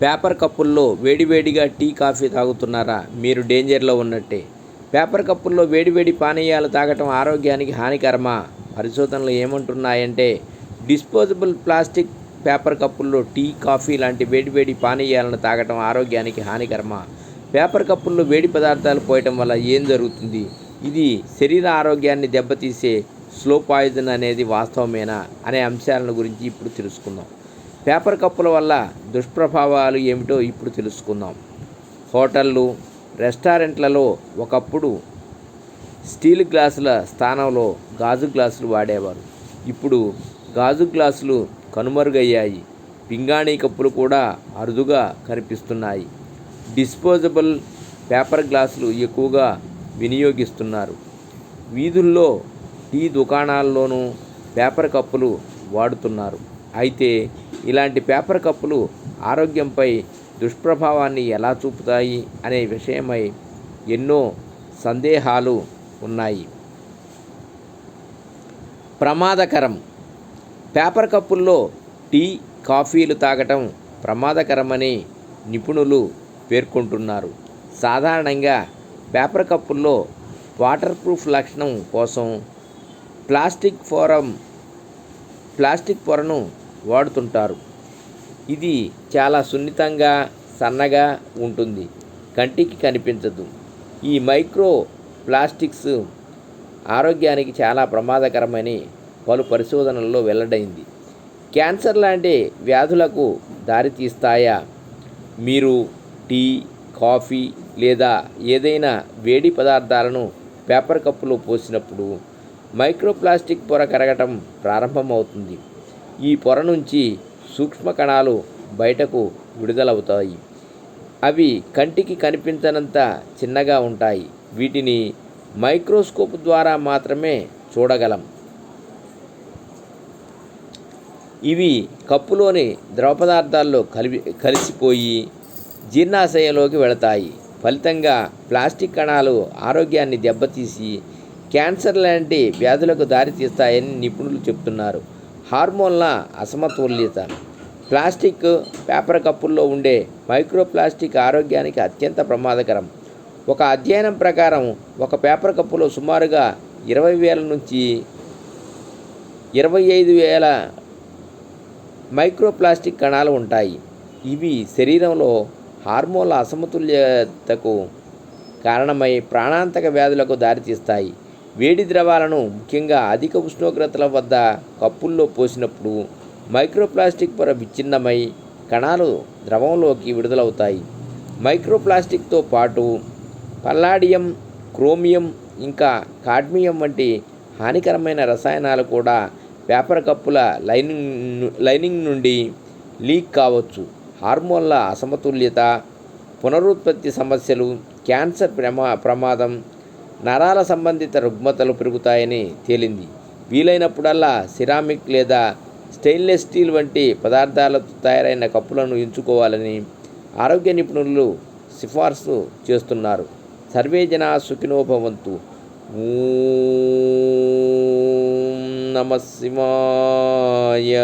Paper కప్పుల్లో వేడివేడిగా tea coffee తాగుతున్నారా? మీరు డేంజర్లో ఉన్నట్టే. పేపర్ కప్పుల్లో వేడివేడి పానీయాలు తాగటం ఆరోగ్యానికి హానికరమా? పరిశోధనలు ఏమంటున్నాయంటే డిస్పోజబుల్ ప్లాస్టిక్ పేపర్ కప్పుల్లో టీ కాఫీ లాంటి వేడివేడి పానీయాలను తాగటం ఆరోగ్యానికి హానికరమా? పేపర్ కప్పుల్లో వేడి పదార్థాలు పోయటం వల్ల ఏం జరుగుతుంది? ఇది శరీర ఆరోగ్యాన్ని దెబ్బతీసే స్లో పాయిజన్ అనేది వాస్తవమేనా అనే అంశాలను గురించి ఇప్పుడు తెలుసుకుందాం. పేపర్ కప్పుల వల్ల దుష్ప్రభావాలు ఏమిటో ఇప్పుడు తెలుసుకుందాం. హోటళ్ళు, రెస్టారెంట్లలో ఒకప్పుడు స్టీల్ గ్లాసుల స్థానంలో గాజు గ్లాసులు వాడేవారు. ఇప్పుడు గాజు గ్లాసులు కనుమరుగయ్యాయి. పింగాణీ కప్పులు కూడా అరుదుగా కనిపిస్తున్నాయి. డిస్పోజబుల్ పేపర్ గ్లాసులు ఎక్కువగా వినియోగిస్తున్నారు. వీధుల్లో, టీ దుకాణాల్లోనూ పేపర్ కప్పులు వాడుతున్నారు. అయితే ఇలాంటి పేపర్ కప్పులు ఆరోగ్యంపై దుష్ప్రభావాన్ని ఎలా చూపుతాయి అనే విషయమై ఎన్నో సందేహాలు ఉన్నాయి. ప్రమాదకరం. పేపర్ కప్పుల్లో టీ, కాఫీలు తాగటం ప్రమాదకరమని నిపుణులు పేర్కొంటున్నారు. సాధారణంగా పేపర్ కప్పుల్లో వాటర్ ప్రూఫ్ లక్షణం కోసం ప్లాస్టిక్ పొరను వాడుతుంటారు. ఇది చాలా సున్నితంగా, సన్నగా ఉంటుంది, కంటికి కనిపించదు. ఈ మైక్రో ప్లాస్టిక్స్ ఆరోగ్యానికి చాలా ప్రమాదకరమని పలు పరిశోధనల్లో వెల్లడైంది. క్యాన్సర్ లాంటి వ్యాధులకు దారితీస్తాయా? మీరు టీ, కాఫీ లేదా ఏదైనా వేడి పదార్థాలను పేపర్ కప్పులో పోసినప్పుడు మైక్రోప్లాస్టిక్ పొర కరగటం ప్రారంభమవుతుంది. ఈ పొర నుంచి సూక్ష్మ కణాలు బయటకు విడుదలవుతాయి. అవి కంటికి కనిపించనంత చిన్నగా ఉంటాయి. వీటిని మైక్రోస్కోప్ ద్వారా మాత్రమే చూడగలం. ఇవి కప్పులోని ద్రవ పదార్థాల్లో కలిసిపోయి జీర్ణాశయంలోకి వెళతాయి. ఫలితంగా ప్లాస్టిక్ కణాలు ఆరోగ్యాన్ని దెబ్బతీసి క్యాన్సర్ లాంటి వ్యాధులకు దారితీస్తాయని నిపుణులు చెబుతున్నారు. హార్మోన్ల అసమతుల్యత. ప్లాస్టిక్ పేపర్ కప్పుల్లో ఉండే మైక్రోప్లాస్టిక్ ఆరోగ్యానికి అత్యంత ప్రమాదకరం. ఒక అధ్యయనం ప్రకారం ఒక పేపర్ కప్పులో సుమారుగా 20,000 నుంచి 25,000 మైక్రోప్లాస్టిక్ కణాలు ఉంటాయి. ఇవి శరీరంలో హార్మోన్ల అసమతుల్యతకు కారణమై ప్రాణాంతక వ్యాధులకు దారితీస్తాయి. వేడి ద్రవాలను, ముఖ్యంగా అధిక ఉష్ణోగ్రతల వద్ద కప్పుల్లో పోసినప్పుడు మైక్రోప్లాస్టిక్ పొర విచ్ఛిన్నమై కణాలు ద్రవంలోకి విడుదలవుతాయి. మైక్రోప్లాస్టిక్తో పాటు పల్లాడియం, క్రోమియం, ఇంకా కాడ్మియం వంటి హానికరమైన రసాయనాలు కూడా పేపర్ కప్పుల లైనింగ్ నుండి లీక్ కావచ్చు. హార్మోన్ల అసమతుల్యత, పునరుత్పత్తి సమస్యలు, క్యాన్సర్ ప్రమాదం, నరాల సంబంధిత రుగ్మతలు పెరుగుతాయని తేలింది. వీలైనప్పుడల్లా సిరామిక్ లేదా స్టెయిన్లెస్ స్టీల్ వంటి పదార్థాలతో తయారైన కప్పులను ఎంచుకోవాలని ఆరోగ్య నిపుణులు సిఫార్సు చేస్తున్నారు. సర్వే జనా సుఖినో భవంతు. ఓం నమః శివాయ.